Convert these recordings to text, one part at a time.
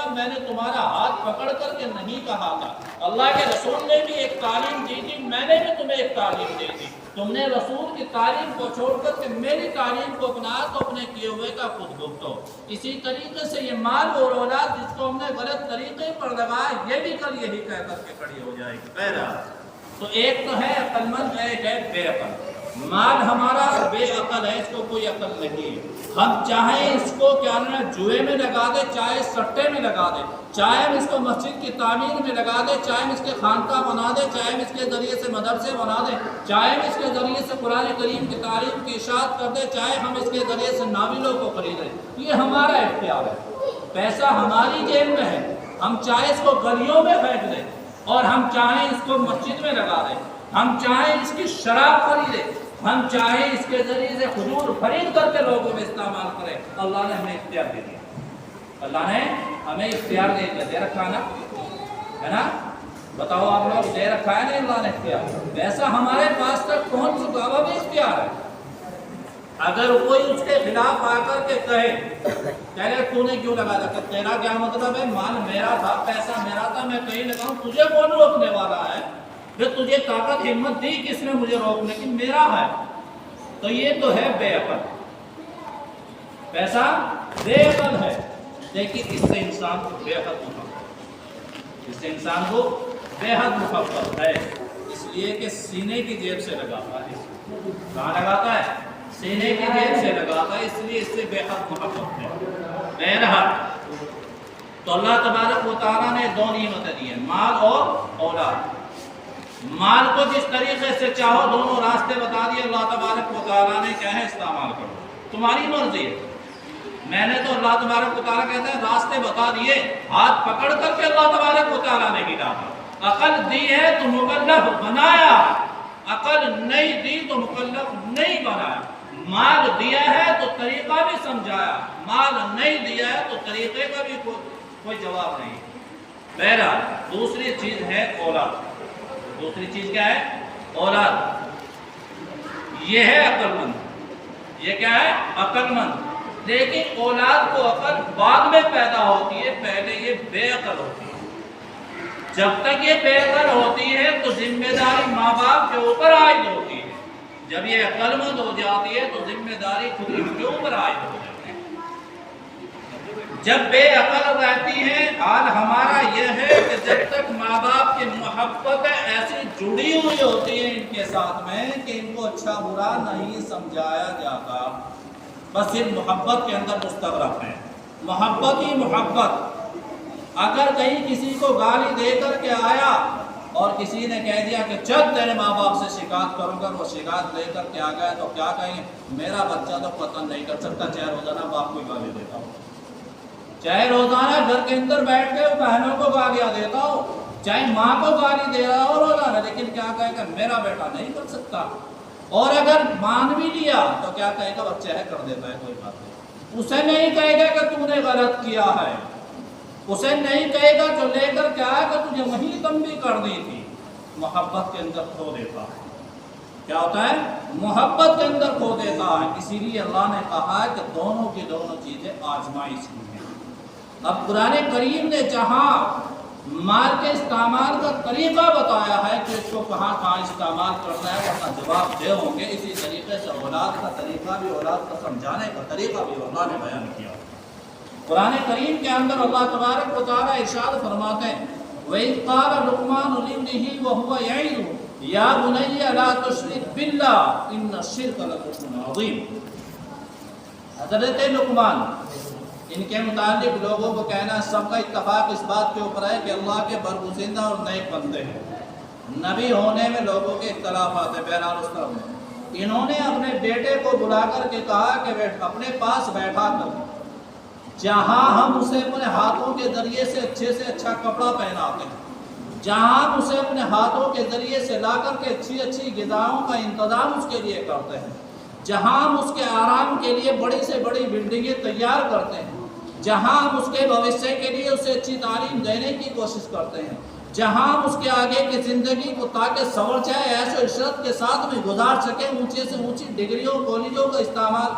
گا میں نے تمہارا ہاتھ پکڑ کر کے نہیں کہا تھا۔ اللہ کے رسول نے بھی ایک تعلیم دی تھی، میں نے بھی تمہیں ایک تعلیم دی تھی، تم نے رسول کی تعلیم کو چھوڑ کر کے میری تعلیم کو اپنا تو اپنے کیے ہوئے کا خود بھگتو۔ اسی طریقے سے یہ مال اور اولاد جس کو ہم نے غلط طریقے پر لگایا، یہ بھی کل یہی کہہ کر کے کھڑی ہو جائے گی۔ پہلا تو ایک تو ہے عقل مند، ایک ہے بے عقل۔ مال ہمارا بے عقل ہے، اس کو کوئی عقل نہیں ہے۔ ہم چاہیں اس کو کیا نا جوئے میں لگا دے، چاہے سٹے میں لگا دے، چاہے ہم اس کو مسجد کی تعمیر میں لگا دے، چاہے ہم اس کے خانقاہ بنا دے، چاہے ہم اس کے ذریعے سے مدرسے بنا دیں، چاہے ہم اس کے ذریعے سے قرآن کریم کی تعلیم کی اشاعت کر دیں، چاہے ہم اس کے ذریعے سے ناولوں کو خریدیں، یہ ہمارا اختیار ہے۔ پیسہ ہماری جیب میں ہے، ہم چاہے اس کو گلیوں میں پھینک دیں اور ہم چاہیں اس کو مسجد میں لگا دیں، ہم چاہیں اس کی شراب خریدیں، ہم چاہیں اس کے ذریعے سے کھجور خرید کر کے لوگوں میں استعمال کریں۔ اللہ نے ہمیں اختیار دے دیا، اللہ نے ہمیں اختیار دے رکھا نا، ہے نا؟ بتاؤ آپ لوگ، دے رکھا ہے نا اللہ نے اختیار، ویسا ہمارے پاس تک پہنچ چکا ہوا بھی اختیار ہے۔ اگر کوئی اس کے خلاف آ کر کے کہے تو نے کیوں لگا رکھا، تیرا کیا مطلب ہے؟ مال میرا تھا، پیسہ میرا تھا، میں کہیں لگاؤں، تجھے کون روکنے والا ہے؟ جو تجھے طاقت ہمت دی کس نے مجھے روکنے کی؟ میرا ہے۔ تو یہ تو ہے بے عقل، پیسہ بے عقل ہے، لیکن اس سے انسان کو بے حد محبت، اس سے انسان کو بے حد محبت ہے، اس لیے کہ سینے کی جیب سے لگاتا ہے۔ کہاں لگاتا ہے؟ سینے کی جیب سے لگاتا ہے، اس لیے اس سے بے حد محبت ہے۔ بہرحال تو اللہ تبارک و تعالیٰ نے دو نعمتیں دی ہیں، مال اور اولاد۔ مال کو جس طریقے سے چاہو، دونوں راستے بتا دیے اللہ تبارک و تعالیٰ نے، کیا ہے؟ استعمال کرو، تمہاری مرضی ہے۔ میں نے تو اللہ تبارک و تعالیٰ کہتا ہے راستے بتا دیے، ہاتھ پکڑ کر کے اللہ تبارک و تعالیٰ نے ہی ڈالا۔ عقل دی ہے تو مکلف بنایا، عقل نہیں دی تو مکلف نہیں بنایا۔ مال دیا ہے تو طریقہ بھی سمجھایا، مال نہیں دیا ہے تو طریقے کا بھی کوئی جواب نہیں۔ بہرحال دوسری چیز ہے اولاد۔ دوسری چیز کیا ہے؟ اولاد۔ یہ ہے عقل مند، یہ کیا ہے؟ عقل مند۔ لیکن اولاد کو عقل بعد میں پیدا ہوتی ہے، پہلے یہ بے عقل ہوتی ہے۔ جب تک یہ بے عقل ہوتی ہے تو ذمہ داری ماں باپ کے اوپر عائد ہوتی ہے، جب یہ عقل مند ہو جاتی ہے تو ذمہ داری خود ان کے اوپر عائد ہو جاتی ہے۔ جب بے عقل رہتی ہے، حال ہمارا یہ ہے کہ جب تک ماں باپ کی محبت ایسی جڑی ہوئی ہوتی ہے ان کے ساتھ میں کہ ان کو اچھا برا نہیں سمجھایا جاتا، بس صرف محبت کے اندر مستغرق ہے، محبت ہی محبت۔ اگر کہیں کسی کو گالی دے کر کے آیا اور کسی نے کہہ دیا کہ چل تیرے ماں باپ سے شکایت کروں گا، وہ شکایت لے کر کے آ گیا تو کیا کہیں گے؟ میرا بچہ تو قتل نہیں کر سکتا، چاہے روزانہ باپ کو گالی دیتا ہو، چاہے روزانہ گھر کے اندر بیٹھ کے بہنوں کو گالیاں دیتا ہو، چاہے ماں کو گالی دے رہا ہو روزانہ، لیکن کیا کہے گا؟ میرا بیٹا نہیں کر سکتا۔ اور اگر مان بھی لیا تو کیا کہے گا؟ بچہ ہے کر دیتا ہے، کوئی بات نہیں۔ اسے نہیں کہے گا کہ تو نے غلط کیا ہے، اسے نہیں کہے گا جو لے کر کیا ہے کہ تجھے وہیں تنبیہ کرنی تھی۔ محبت کے اندر کھو دیتا ہے، کیا ہوتا ہے؟ محبت کے اندر کھو دیتا ہے۔ اسی لیے اللہ نے کہا ہے کہ دونوں کی دونوں چیزیں آزمائش کی ہیں۔ اب قرآن کریم نے جہاں مال کے استعمال کا طریقہ بتایا ہے کہ اس کو کہاں کہاں استعمال کرنا ہے، ورنہ جواب دے ہوں گے، اسی طریقے سے اولاد کا طریقہ بھی، اولاد کو سمجھانے کا طریقہ بھی اللہ نے بیان کیا۔ قرآن کریم کے اندر اللہ تبارک و تعالیٰ ارشاد فرماتے ہیں وَإِذْ قَالَ لُقْمَانُ لِابْنِهِ وَهُوَ يَعِظُهُ يَا بُنَيَّ لَا تُشْرِكْ بِاللَّهِ إِنَّ الشِّرْكَ لَظُلْمٌ عَظِيمٌ۔ حضرت لقمان، ان کے متعلق لوگوں کو کہنا سب کا اتفاق اس بات کے اوپر ہے کہ اللہ کے برگزیدہ اور نیک بندے ہیں، نبی ہونے میں لوگوں کے اختلافات ہیں، بہرحال اس طرح میں انہوں نے اپنے بیٹے کو بلا کر کے کہا کہ اپنے پاس بیٹھا کر جہاں ہم اسے اپنے ہاتھوں کے ذریعے سے اچھے سے اچھا کپڑا پہناتے ہیں، جہاں ہم اسے اپنے ہاتھوں کے ذریعے سے لا کر کے اچھی اچھی غذاؤں کا انتظام اس کے لیے کرتے ہیں، جہاں ہم اس کے آرام کے لیے بڑی سے بڑی بلڈنگیں تیار کرتے ہیں، جہاں ہم اس کے بھوشیہ کے لیے اسے اچھی تعلیم دینے کی کوشش کرتے ہیں، جہاں ہم اس کے آگے کی زندگی کو تاکہ سنور جائے، عیش و عشرت کے ساتھ میں گزار سکیں، اونچے سے اونچی ڈگریوں کالجوں کا استعمال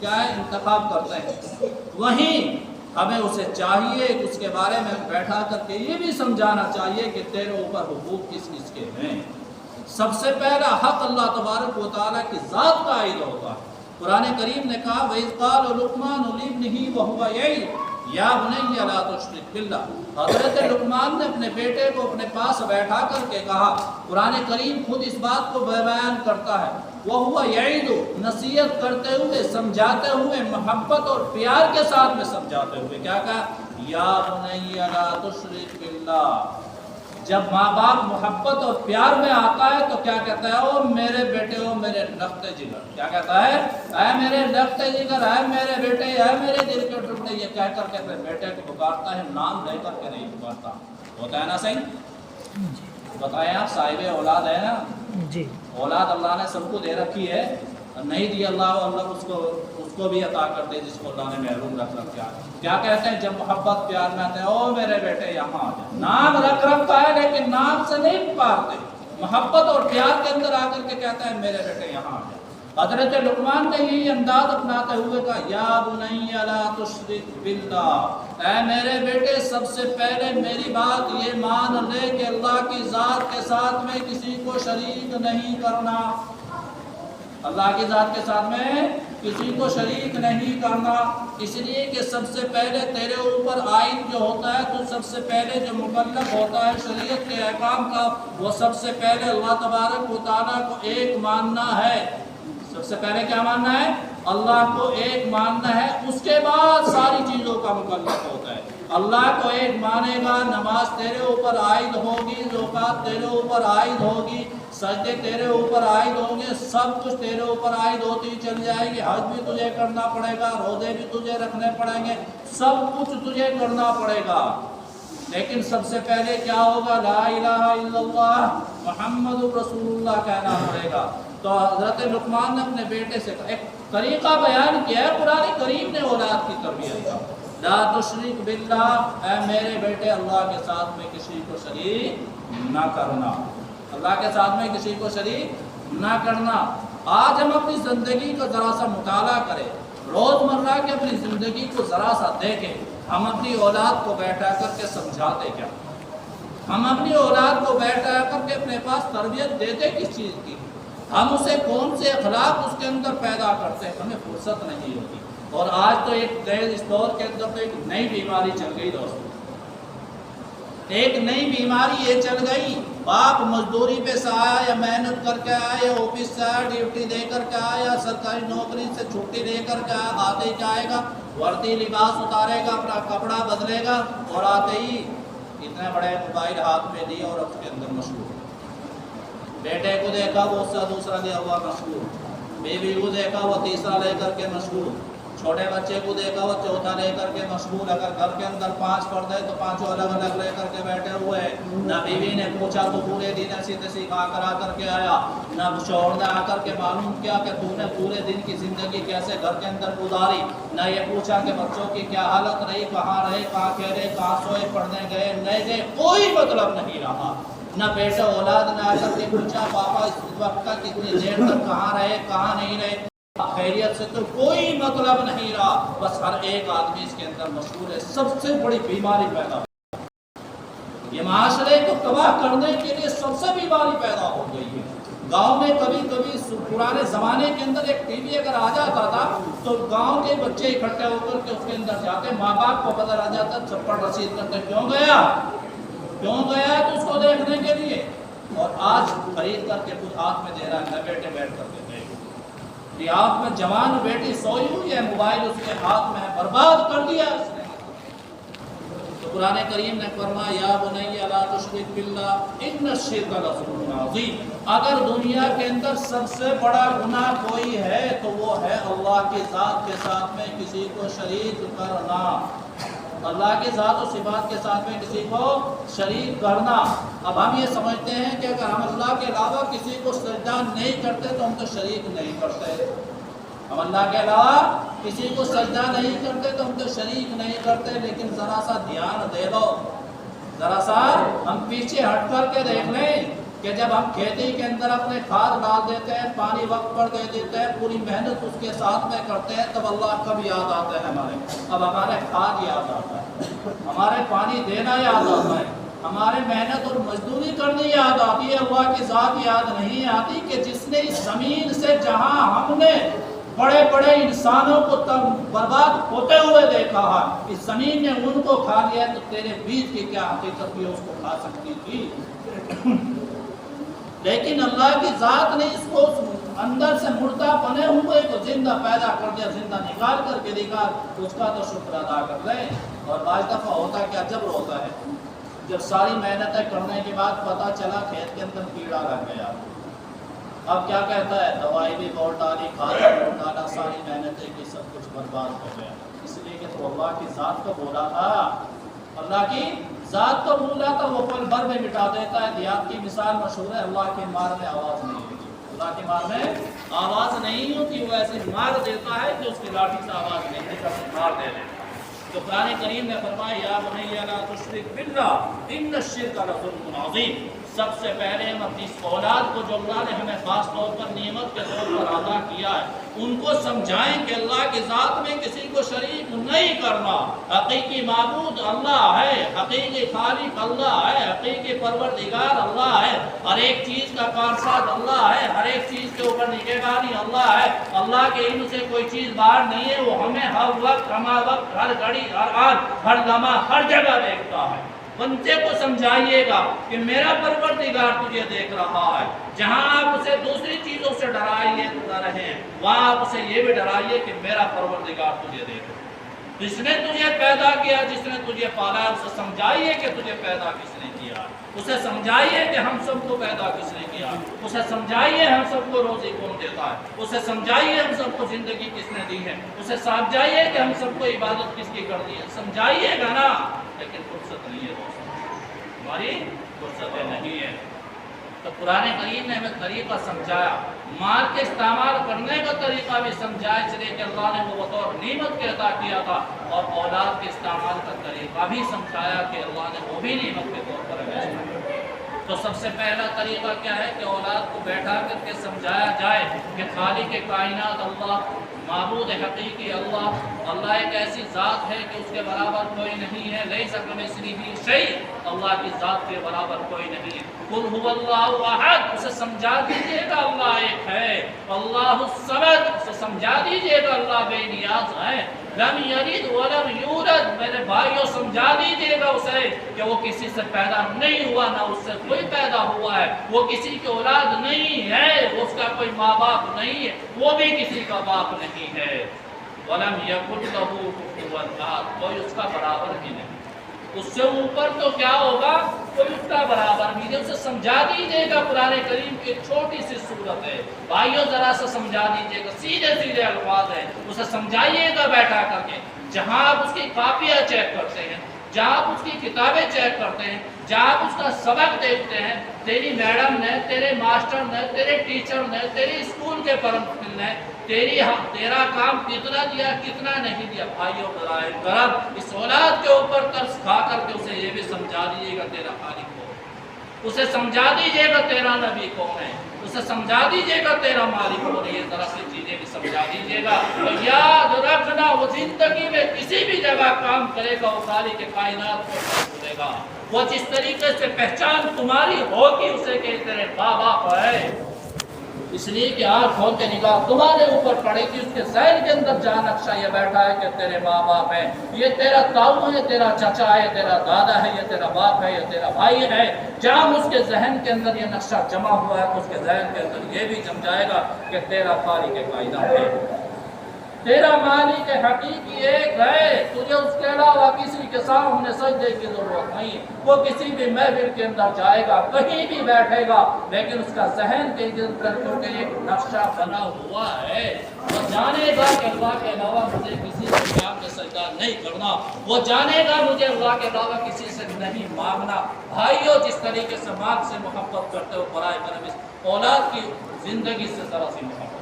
کیا ہے انتخاب کرتے ہیں، وہیں ہمیں اسے چاہیے کہ اس کے بارے میں بیٹھا کر کے یہ بھی سمجھانا چاہیے کہ تیرے اوپر حقوق کس کس کے ہیں۔ سب سے پہلا حق اللہ تبارک و تعالیٰ کی ذات کا عائد ہوگا۔ قرآن کریم نے کہا وَإِذْ قَالَ لُقْمَانُ لِابْنِهِ وَهُوَ يَعِظُهُ یا بنی لا تشرک باللہ۔ حضرت لقمان نے اپنے بیٹے کو اپنے پاس بیٹھا کر کے کہا، قرآن کریم خود اس بات کو بیان کرتا ہے، وَهُوَ يَعِظُهُ، نصیحت کرتے ہوئے، سمجھاتے ہوئے، محبت اور پیار کے ساتھ میں سمجھاتے ہوئے کیا کہا، یا بنی لا تشرک باللہ۔ جب ماں باپ محبت اور پیار میں آتا ہے تو کیا کہتا ہے، او میرے بیٹے، او میرے لخت جگر، کیا کہتا ہے، اے میرے لخت جگر، اے میرے بیٹے، اے میرے دل کے ٹکڑے، یہ کہہ کر کے بیٹے کو پکارتا ہے، نام لے کر کے نہیں پکارتا۔ ہوتا ہے نا صحیح؟ بتائیں آپ، صاحب اولاد ہے نا جی، اولاد اللہ نے سب کو دے رکھی ہے، نہیں دی اللہ اس کو بھی عطا کر دے جس کو اللہ نے محروم رکھ رکھا ہے۔ کیا کہتے ہیں جب محبت پیار میں آتے ہیں، او میرے بیٹے یہاں آ جائیں، نام رکھ رکھتا ہے لیکن نام سے نہیں پکارتے، محبت اور پیار کے اندر آ کر کے کہتا ہے میرے بیٹے یہاں آ جائیں۔ حضرت لقمان نے یہ انداز اپناتے ہوئے کہا، یا بنی لا تشرک باللہ، اے میرے بیٹے سب سے پہلے میری بات یہ مان لے کہ اللہ کی ذات کے ساتھ میں کسی کو شریک نہیں کرنا، اللہ کی ذات کے ساتھ میں کسی کو شریک نہیں کرنا، اس لیے کہ سب سے پہلے تیرے اوپر عائد جو ہوتا ہے، تو سب سے پہلے جو مکلف ہوتا ہے شریعت کے احکام کا، وہ سب سے پہلے اللہ تبارک و تعالیٰ کو ایک ماننا ہے۔ سب سے پہلے کیا ماننا ہے، اللہ کو ایک ماننا ہے، اس کے بعد ساری چیزوں کا مکلف ہوتا ہے۔ اللہ کو ایک مانے گا، نماز تیرے اوپر عائد ہوگی، زکوٰۃ تیرے اوپر عائد ہوگی، سجدے تیرے اوپر عائد ہوں گے، سب کچھ تیرے اوپر عائد ہوتی چل جائے گی، حج بھی تجھے کرنا پڑے گا، روزے بھی تجھے رکھنے پڑیں گے، سب کچھ تجھے کرنا پڑے گا، لیکن سب سے پہلے کیا ہوگا، لا الہ الا اللہ محمد رسول اللہ کہنا پڑے گا۔ تو حضرت لقمان نے اپنے بیٹے سے ایک طریقہ بیان کیا ہے قرآن کریم نے اولاد کی تربیت کا، لا تشرک باللہ، اے میرے بیٹے اللہ کے ساتھ میں کسی کو شریک نہ کرنا، اللہ کے ساتھ میں کسی کو شریک نہ کرنا۔ آج ہم اپنی زندگی کا ذرا سا مطالعہ کریں، روزمرہ کی اپنی زندگی کو ذرا سا دیکھیں، ہم اپنی اولاد کو بیٹھا کر کے سمجھاتے کیا، ہم اپنی اولاد کو بیٹھا کر کے اپنے پاس تربیت دیتے کس چیز کی، ہم اسے کون سے اخلاق اس کے اندر پیدا کرتے ہیں، ہمیں فرصت نہیں ہوتی۔ اور آج تو ایک اس دور کے اندر تو ایک نئی بیماری چل گئی دوستوں، ایک نئی بیماری یہ چل گئی، باپ مزدوری پہ سے آیا یا محنت کر کے آیا یا آفس سے آیا ڈیوٹی دے کر کے آیا یا سرکاری نوکری سے چھٹی دے کر کے آیا، آتے ہی جائے گا وردی لباس اتارے گا، اپنا کپڑا بدلے گا اور آتے ہی اتنے بڑے موبائل ہاتھ میں لیے اور اس کے اندر مشغول، بیٹے کو دیکھا وہ اس سے دوسرا لیا ہوا مشغول، بیوی کو دیکھا وہ تیسرا لے کر کے مشغول، چھوٹے بچے کو دیکھا وہ چوتھا لے کر کے مشغول، اگر گھر کے اندر 5 فرد ہے تو 5 الگ الگ لے کر کے بیٹھے ہوئے ہیں، نہ بیوی نے پوچھا تو پورے دن ایسی تیسی کھا کرا کر کے آیا، نہ شوہر نے آ کر کے معلوم کیا کہ تو نے پورے دن کی زندگی کیسے گھر کے اندر گزاری، نہ یہ پوچھا کہ بچوں کی کیا حالت رہی، کہاں رہے، کہاں کھیلے، کہاں سوئے، پڑھنے گئے نہیں گئے، کوئی مطلب نہیں رہا، نہ بیٹا اولاد نے آ کر کے پوچھا پاپا اس وقت کا کتنی دیر تک کہاں رہے، کہاں نہیں رہے، خیریت سے تو کوئی مطلب نہیں رہا، بس ہر ایک آدمی اس کے اندر مشغول ہے۔ سب سے بڑی بیماری پیدا ہو، یہ معاشرے کو تباہ کرنے کے لیے سب سے بیماری پیدا ہو گئی ہے۔ گاؤں میں کبھی کبھی پرانے زمانے کے اندر ایک ٹی وی اگر آ جاتا تھا تو گاؤں کے بچے اکٹھے ہو کر کے اس کے اندر جاتے، ماں باپ کو پتہ لگ جاتا، چپڑ رسید کرتے کیوں گیا تو اس کو دیکھنے کے لیے، اور آج خرید کر کے کچھ ہاتھ میں دے رہا ہے، بیٹے بیٹھ کر کے آپ میں جوان بیٹی سوئی ہوئی ہے، موبائل اس کے ہاتھ میں ہے، برباد کر دیا اس نے۔ تو قرآن کریم نے فرمایا یا بنی لا تشرک باللہ ان الشرک لظلم عظیم، اگر دنیا کے اندر سب سے بڑا گناہ کوئی ہے تو وہ ہے اللہ کی ذات کے ساتھ میں کسی کو شریک کرنا، اللہ کی ذات و صفات کے ساتھ میں کسی کو شریک کرنا۔ اب ہم یہ سمجھتے ہیں کہ اگر ہم اللہ کے علاوہ کسی کو سجدہ نہیں کرتے تو ہم تو شریک نہیں کرتے، ہم اللہ کے علاوہ کسی کو سجدہ نہیں کرتے تو ہم تو شریک نہیں کرتے، لیکن ذرا سا دھیان دے لو، ذرا سا ہم پیچھے ہٹ کر کے دیکھ لیں کہ جب ہم کھیتی کے اندر اپنے کھاد ڈال دیتے ہیں، پانی وقت پر دے دیتے ہیں، پوری محنت اس کے ساتھ میں کرتے ہیں، تب اللہ کب یاد آتا ہے ہمارے؟ اب ہمارے کھاد یاد آتا ہے، ہمارے پانی دینا یاد آتا ہے، ہمارے محنت اور مزدوری کرنی یاد آتی ہے، اللہ کی ذات یاد نہیں آتی کہ جس نے اس زمین سے جہاں ہم نے بڑے بڑے انسانوں کو تب برباد ہوتے ہوئے دیکھا ہے، اس زمین نے ان کو کھا لیا، تو تیرے بیج کی کیا حقیقت بھی اس کو کھا سکتی تھی؟ لیکن اللہ کی ذات نے اس کو اندر سے مردہ بنے ہوئے کو زندہ پیدا کر دیا، زندہ نکال کر کے دکھا، تو اس کا تو شکر ادا کر لیں۔ اور بعض دفعہ ہوتا کیا جبر ہوتا ہے، جب ساری محنتیں کرنے کے بعد پتہ چلا کھیت کے اندر کیڑا لگ گیا، اب کیا کہتا ہے؟ دوائی بھی بہت ڈالی، کھاد بھی بہت ڈالا، ساری محنتیں کی، سب کچھ برباد ہو گیا۔ اس لیے کہ تو اللہ کی ذات کو بولا تھا، اللہ کی ذات کو بولا تھا، وہ پل بھر میں مٹا دیتا ہے۔ دیہات کی مثال مشہور ہے، اللہ کی مار میں آواز نہیں ہوتی، اللہ کی مار میں آواز نہیں ہوتی، وہ ایسے مار دیتا ہے کہ اس کی لاٹھی سے آواز نہیں ہوتی، مار دے دیتا۔ تو قرآن کریم نے فرمایا یا بنی لا تشرک باللہ ان الشرک لظلم عظیم۔ سب سے پہلے ہم اپنی اولاد کو جو اللہ نے ہمیں خاص طور پر نعمت کے طور پر عطا کیا ہے، ان کو سمجھائیں کہ اللہ کی ذات میں کسی کو شریک نہیں کرنا، حقیقی معبود اللہ ہے، حقیقی خالق اللہ ہے، حقیقی پروردگار اللہ ہے، ہر ایک چیز کا کارساز اللہ ہے، ہر ایک چیز کے اوپر نگہبانی اللہ ہے، اللہ کے علم سے کوئی چیز باہر نہیں ہے، وہ ہمیں ہر وقت ہر گھڑی ہر آن ہر لمحہ ہر جگہ دیکھتا ہے۔ بندے کو سمجھائیے گا کہ میرا پروردگار تجھے دیکھ رہا ہے، جہاں آپ اسے دوسری چیزوں سے ڈرائیے نہ رہیں، وہاں آپ اسے یہ بھی ڈرائیے کہ میرا پروردگار تجھے دیکھ رہا ہے، جس نے تجھے پیدا کیا، جس نے تجھے پالا، اسے سمجھائیے کہ تجھے پیدا کس نے کیا، اسے سمجھائیے کہ ہم سب کو پیدا کس نے کیا، اسے سمجھائیے ہم سب کو روزی کون دیتا ہے، اسے سمجھائیے ہم سب کو زندگی کس نے دی ہے، اسے سمجھائیے کہ ہم سب کو عبادت کس کی کرنی ہے، سمجھائیے گا نا، لیکن فرصت نہیں ہے دوستوں، ہماری فرصتیں نہیں ہے۔ تو قرآن کریم نے ہمیں طریقہ سمجھایا، مال کے استعمال کرنے کا طریقہ بھی سمجھایا، اس لیے کہ اللہ نے وہ بطور نعمت کے عطا کیا تھا، اور اولاد کے استعمال کا طریقہ بھی سمجھایا کہ اللہ نے وہ بھی نعمت کے طور پر ہمیں۔ تو سب سے پہلا طریقہ کیا ہے کہ اولاد کو بیٹھا کر کے سمجھایا جائے کہ خالق کائنات اللہ، معبود حقیقی اللہ ایک ایسی ذات ہے کہ اس کے برابر کوئی نہیں ہے، لیس کمثلہ شیء، اللہ کی ذات کے برابر کوئی نہیں ہے۔ قل هو اللہ احد، اسے سمجھا دیجئے گا اللہ ایک ہے، اللہ الصمد، اسے سمجھا دیجئے گا اللہ بے نیاز ہے، لم یلد ولم یولد، میرے بھائیوں سمجھا دیجئے گا اسے کہ وہ کسی سے پیدا نہیں ہوا، نہ اس سے کوئی پیدا ہوا ہے، وہ کسی کی اولاد نہیں ہے، اس کا کوئی ماں باپ نہیں ہے، وہ بھی کسی کا باپ نہیں ہے، ولم یکن لہ کفوا احد، کوئی اس کا برابر بھی نہیں، اس سے اوپر تو کیا ہوگا، کوئی اس کا برابر بھی نہیں، اسے سمجھا دیجئے گا۔ قرآن کریم کی چھوٹی سی صورت ہے بھائیوں، ذرا سا سمجھا دیجئے گا، سیدھے سیدھے الفاظ ہیں، اسے سمجھائیے گا بیٹھا کر کے، جہاں آپ اس کی کاپیاں چیک کرتے ہیں، جہاں آپ اس کی کتابیں چیک کرتے ہیں، جہاں آپ اس کا سبق دیکھتے ہیں، تیری میڈم نے، تیرے ماسٹر نے، تیرے ٹیچر نے، تیری اسکول کے پرنسپل نے تیرا کام کتنا دیا کتنا نہیں دیا، بھائیوں برائے کرم اس اولاد کے اوپر ترس کھا کر کے اسے یہ بھی سمجھا دیجیے گا تیرا خالق کون، اسے سمجھا دیجیے گا تیرا نبی کون ہے، اسے سمجھا دیجیے گا تیرا مالک کون ہے، یہ ذرا سی چیزیں بھی سمجھا دیجیے گا۔ تو یاد رکھنا، وہ زندگی میں کسی بھی جگہ کام کرے گا، وہ خالق کائنات کو بھولے گا، وہ جس طریقے سے پہچان تمہاری ہوگی اسے کہ تیرے ماں باپ ہے، اس لیے کہ آنکھ کھول کے نگاہ تمہارے اوپر پڑے گی، اس کے ذہن کے اندر جہاں نقشہ یہ بیٹھا ہے کہ تیرے ماں باپ ہے، یہ تیرا تاؤ ہے، تیرا چچا ہے، تیرا دادا ہے، یہ تیرا باپ ہے، یہ تیرا بھائی ہے، جہاں اس کے ذہن کے اندر یہ نقشہ جمع ہوا ہے تو اس کے ذہن کے اندر یہ بھی جم جائے گا کہ تیرا خالق کائنات ہے، تیرا مالک حقیقی ایک ہے، تجھے اس کے علاوہ کسی کے سامنے سجدے کی ضرورت نہیں، وہ کسی بھی محفل کے اندر جائے گا، کہیں بھی بیٹھے گا، لیکن اس کا ذہن کے اندر کیونکہ ایک نقشہ بنا ہوا ہے، وہ جانے گا کہ اللہ کے علاوہ مجھے کسی کے سامنے سجدہ نہیں کرنا، وہ جانے گا مجھے اللہ کے علاوہ کسی سے نہیں مانگنا۔ بھائیوں، جس طریقے سے ماں سے محبت کرتے ہو، برائے کرم اس اولاد کی زندگی سے ذرا سی محبت،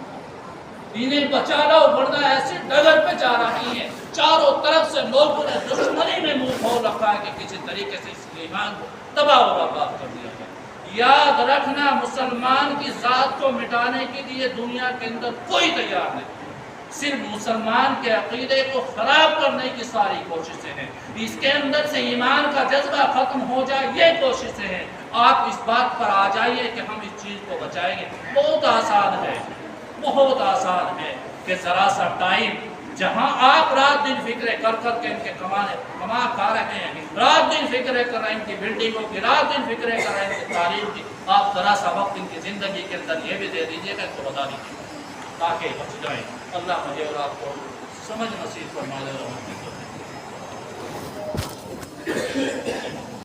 انہیں بچا لو ورنہ ایسی ڈگر پہ جا رہی ہے، چاروں طرف سے لوگوں نے دشمنی میں منہ کھول رکھا ہے کہ کسی طریقے سے اس ایمان کو تباہ و برباد کر دیا ہے۔ یاد رکھنا مسلمان کی ذات کو مٹانے کے لیے دنیا کے اندر کوئی تیار نہیں، صرف مسلمان کے عقیدے کو خراب کرنے کی ساری کوششیں ہیں، اس کے اندر سے ایمان کا جذبہ ختم ہو جائے یہ کوششیں ہیں۔ آپ اس بات پر آ جائیے کہ ہم اس چیز کو بچائیں گے، بہت آسان ہے، بہت آسان ہے کہ ذرا سا ٹائم جہاں آپ رات دن فکریں کر کر کے ان کے کما کھا رہے ہیں، رات دن فکریں کر رہے ہیں ان کی بلڈنگوں کی، رات دن فکریں کر رہے ہیں ان کی تعلیم کی، آپ ذرا سا وقت ان کی زندگی کے اندر یہ بھی دے دیجیے گا کہ بتا دیجیے تاکہ بچ جائیں۔ اللہ مجھے اور آپ کو سمجھ نصیب فرمائے۔